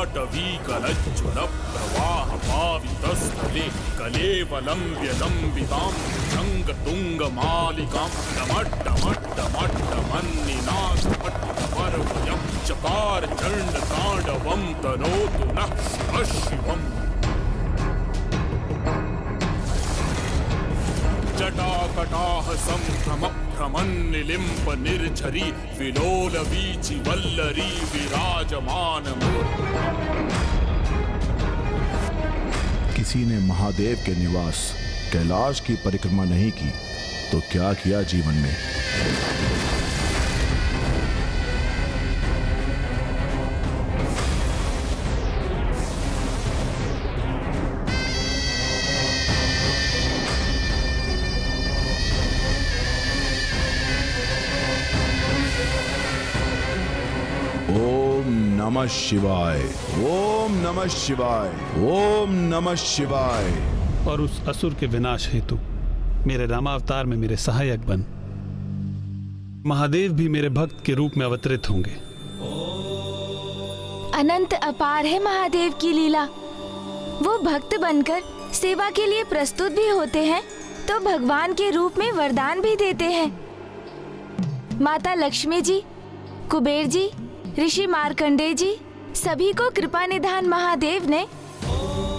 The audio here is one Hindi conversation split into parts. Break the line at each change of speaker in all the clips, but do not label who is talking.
जटाटवीकलज्ज्वल प्रवाहपावितस्थले कलेवलम्ब्य लम्बितां भुजङ्गतुङ्गमालिकां डमड्डमड्डमड्डमन्निनादपट्टपर्वयं चकार चण्डताण्डवं तनोतु नः शिवः शिवम्। जटाकटाह संभ्रम भ्रमन्निलिम्प निर्झरी विलोल वीचि वल्लरी विराजमान।
किसी ने महादेव के निवास कैलाश की परिक्रमा नहीं की तो क्या किया जीवन में। ओम नमः शिवाय, ओम नमः शिवाय, ओम नमः शिवाय।
और उस असुर के विनाश हेतु मेरे रामावतार में मेरे सहायक बन। महादेव भी मेरे भक्त के रूप में अवतरित होंगे।
अनंत अपार है महादेव की लीला। वो भक्त बनकर सेवा के लिए प्रस्तुत भी होते हैं तो भगवान के रूप में वरदान भी देते हैं। माता लक्ष्मी जी, कुबेर जी, ऋषि मार्कंडेय जी, सभी को कृपा निधान महादेव ने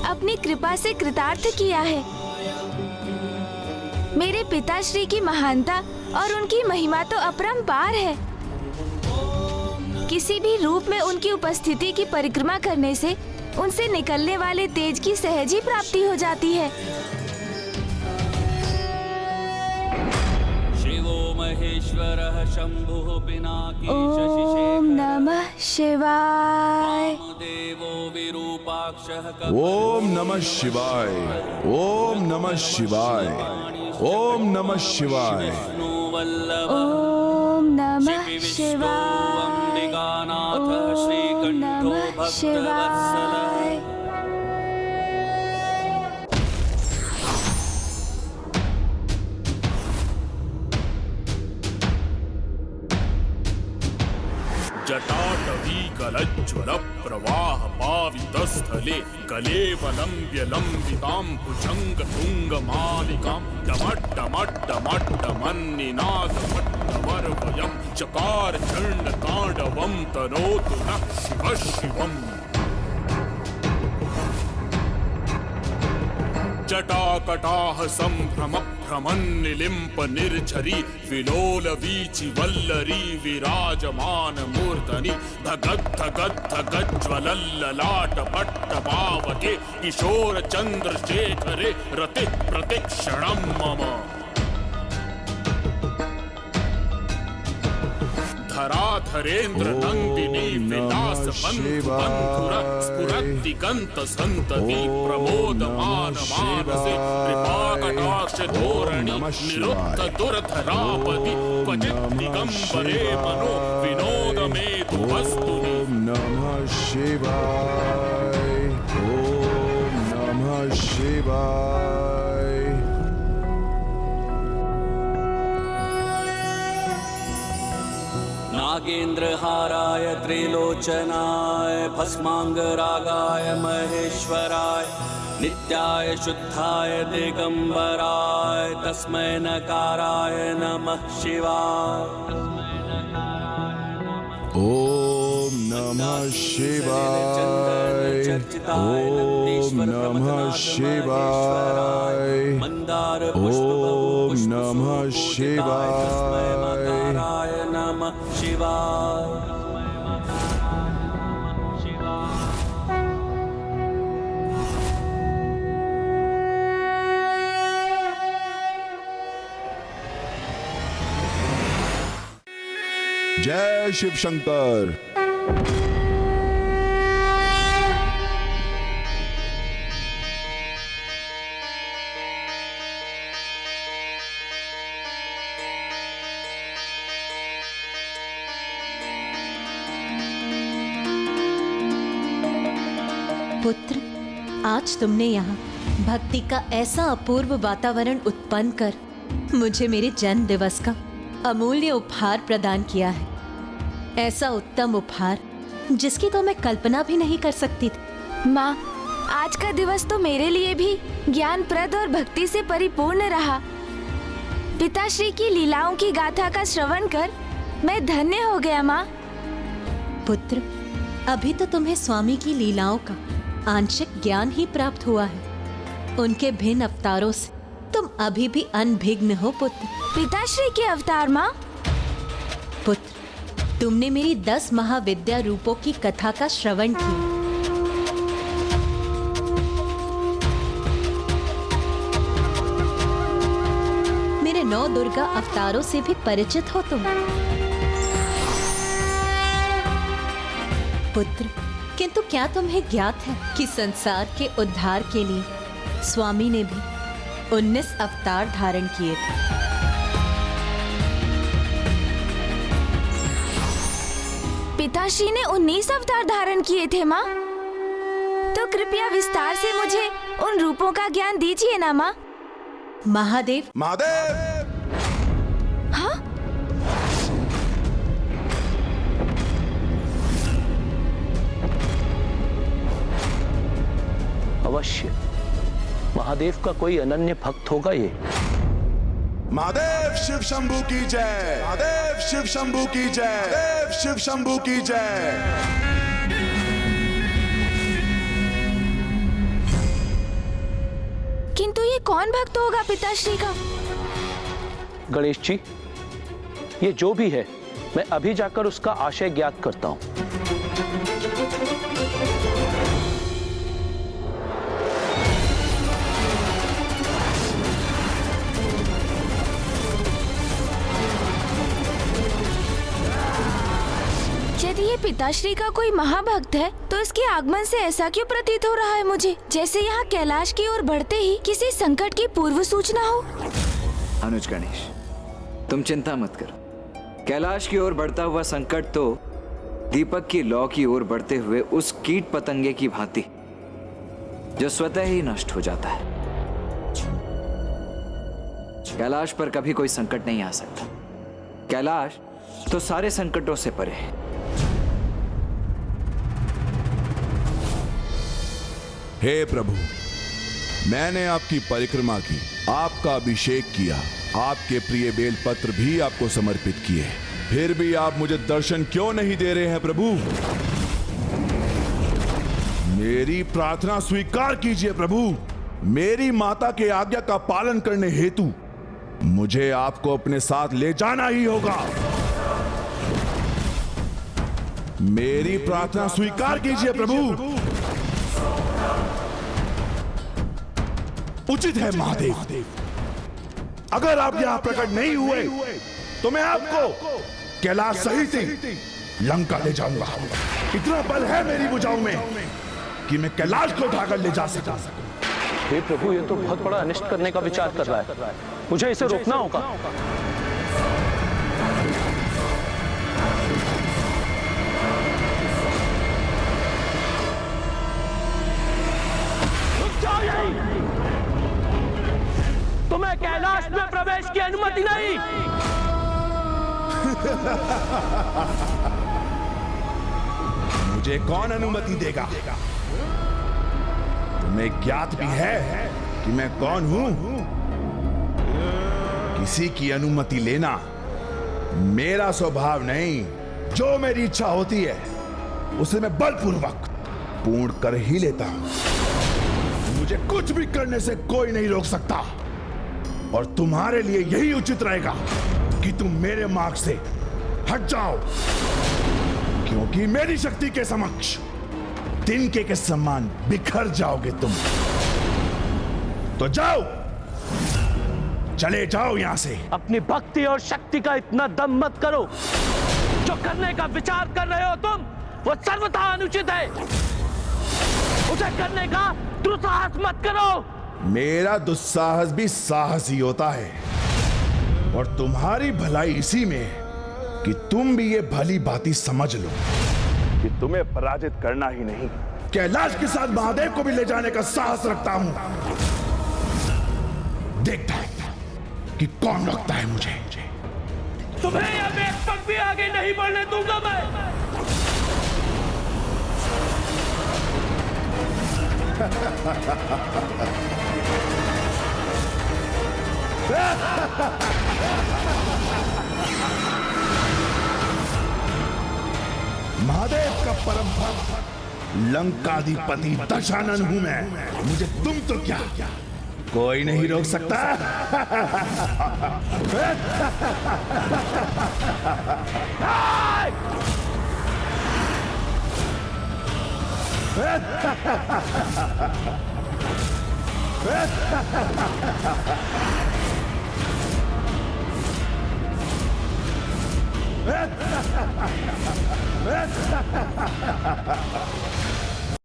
अपनी कृपा से कृतार्थ किया है। मेरे पिताश्री की महानता और उनकी महिमा तो अपरंपार है। किसी भी रूप में उनकी उपस्थिति की परिक्रमा करने से उनसे निकलने वाले तेज की सहज ही प्राप्ति हो जाती है।
महेश्वरः शंभुः पिनाकी
ओम नमः शिवाय।
देवो विरूपाक्षः
ओम नमः शिवाय, ओम नमः शिवाय, ओम नमः शिवाय।
ओम नमः शिवाय, ओम नमः शिवाय।
जटाटवीकलज्ज्वल प्रवाहपावितस्थले कलेवलम्ब्य लम्बितां भुजङ्गतुङ्गमालिकां डमड्डमड्डमड्डमन्निनादपट्टपर्वयं चकार चण्डताण्डवं तनोतु नः शिवः शिवम्। जटाकटाह संभ्रम भ्रमन्निलिम्प निर्झरी विलोल वीचि वल्लरी विराजमान मूर्धनि धगद् धगद् धगज्ज्वलल्ललाट पट्टपावके किशोर चन्द्रशेखरे रतिः प्रतिक्षणं मम। धराधरेन्द्र नंदिनी विलास बंधुर स्फुरद्दिगंत संतति प्रमोदमान मानसे कृपाकटाक्ष धोरणि निरुद्ध दुर्धरापदि क्वचित् दिगंबरे मनो विनोदमेतु वस्तुनि।
ओम नमः शिवाय, ओम नमः शिवाय।
नागेन्द्रहाराय त्रिलोचनाय भस्मांगरागाय महेश्वराय नित्याय शुद्धाय दिगंबराय तस्मै नकाराय नमः शिवाय।
ओम नमः शिवाय, ओम नमः शिवाय, ओम नमः शिवाय।
नमः शिवाय।
जय शिव शंकर।
पुत्र, आज तुमने यहाँ भक्ति का ऐसा अपूर्व वातावरण उत्पन्न कर मुझे मेरे जन्म दिवस का अमूल्य उपहार प्रदान किया है। ऐसा उत्तम उपहार जिसकी तो मैं कल्पना भी नहीं कर सकती थी।
माँ, आज का दिवस तो मेरे लिए भी ज्ञानप्रद और भक्ति से परिपूर्ण रहा। पिताश्री की लीलाओं की गाथा का श्रवण कर मैं धन्य हो गया। माँ,
पुत्र, अभी तो तुम्हें स्वामी की लीलाओं का आंशिक ज्ञान ही प्राप्त हुआ है। उनके भिन्न अवतारों से तुम अभी भी अनभिज्ञ हो पुत्र।
पिताश्री के अवतार? माँ,
पुत्र, तुमने मेरी 10 महाविद्या रूपों की कथा का श्रवण किया। मेरे 9 दुर्गा अवतारों से भी परिचित हो तुम पुत्र। किंतु क्या तुम्हें ज्ञात है कि संसार के उद्धार के लिए स्वामी ने भी 19 अवतार धारण किए थे।
पिताश्री ने 19 अवतार धारण किए थे। माँ, तो कृपया विस्तार से मुझे उन रूपों का ज्ञान दीजिए ना। माँ।
महादेव,
महादेव!
हाँ?
अवश्य महादेव का कोई अनन्य भक्त होगा ये।
महादेव शिव शंभू की जय! महादेव शिव शंभू की जय! महादेव शिव शंभू की जय!
किंतु ये कौन भक्त होगा पिताश्री का?
गणेश जी, ये जो भी है मैं अभी जाकर उसका आशय ज्ञात करता हूं।
यदि ये पिताश्री का कोई महाभक्त है तो इसके आगमन से ऐसा क्यों प्रतीत हो रहा है मुझे, जैसे यहाँ कैलाश की ओर बढ़ते ही किसी संकट की पूर्व सूचना हो।
अनुज गणेश, तुम चिंता मत करो। कैलाश की ओर बढ़ता हुआ संकट तो दीपक की लौ की ओर बढ़ते हुए उस कीट पतंगे की भांति जो स्वतः ही नष्ट हो जाता है। कैलाश पर कभी कोई संकट नहीं आ सकता। कैलाश तो सारे संकटों से परे है।
हे प्रभु, मैंने आपकी परिक्रमा की, आपका अभिषेक किया, आपके प्रिय बेलपत्र भी आपको समर्पित किए, फिर भी आप मुझे दर्शन क्यों नहीं दे रहे हैं प्रभु? मेरी प्रार्थना स्वीकार कीजिए प्रभु। मेरी माता के आज्ञा का पालन करने हेतु मुझे आपको अपने साथ ले जाना ही होगा। मेरी प्रार्थना स्वीकार कीजिए प्रभु। उचित है महादेव, अगर आप यहां प्रकट नहीं हुए तो मैं आपको कैलाश सहित लंका ले जाऊंगा। इतना बल है मेरी भुजाओं में कि मैं कैलाश को उठाकर ले जा सकता।
हे प्रभु, ये तो बहुत बड़ा अनिष्ट करने का विचार कर रहा है। मुझे इसे रोकना होगा। तुम्हें कैलाश में प्रवेश की अनुमति नहीं।
मुझे कौन अनुमति देगा? तुम्हें ज्ञात भी है कि मैं कौन हूं? किसी की अनुमति लेना मेरा स्वभाव नहीं। जो मेरी इच्छा होती है उसे मैं बलपूर्वक पूर्ण कर ही लेता हूं। मुझे कुछ भी करने से कोई नहीं रोक सकता। और तुम्हारे लिए यही उचित रहेगा कि तुम मेरे मार्ग से हट जाओ, क्योंकि मेरी शक्ति के समक्ष तिनके के समान बिखर जाओगे तुम। तो जाओ, चले जाओ यहां से।
अपनी भक्ति और शक्ति का इतना दम मत करो। जो करने का विचार कर रहे हो तुम, वो सर्वथा अनुचित है। उसे करने का दुस्साहस मत करो।
मेरा दुस्साहस भी साहस ही होता है, और तुम्हारी भलाई इसी में कि तुम भी ये भली भांति समझ लो कि तुम्हें पराजित करना ही नहीं, कैलाश के साथ महादेव को भी ले जाने का साहस रखता हूं। देखता है कि कौन रोकता है मुझे।
तुम्हें अब एक पग भी आगे नहीं बढ़ने दूंगा मैं।
महादेव का परम भक्त लंकाधिपति दशानन हूं मैं। मुझे तुम तो क्या कोई नहीं रोक सकता।